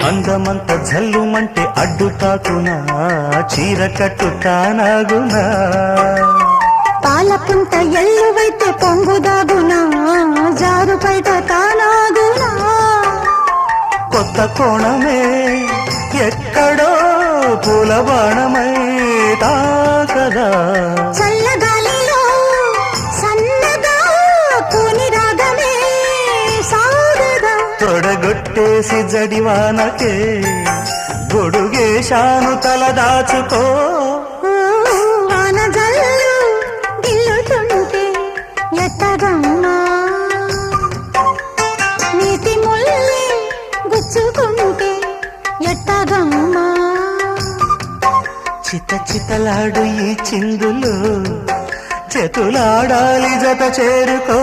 అందమంత జల్లుమంటే అడ్డు తాకునా చీర కట్టు తానాగునా పాలపుంట ఎల్లువైతే పొంగుదాగునా జారు బయట తానాగునా కొత్త కోణమే ఎక్కడో పూల బాణమై తాకదా చల్లగాలిలో సన్నగా కూని రాగమే సాగదా తొడగొట్టేసి జడివానకే గొడుగేశాను తల దాచుకో వాన జల్లు గిల్లుతుంటే ఎత్తగమ్మా నీతి ముల్లి గుచ్చుకుంటే ఎట్టగమ్మా చిత చితలాడు ఈ చిందులు చేతులాడాలి జత చేరుకో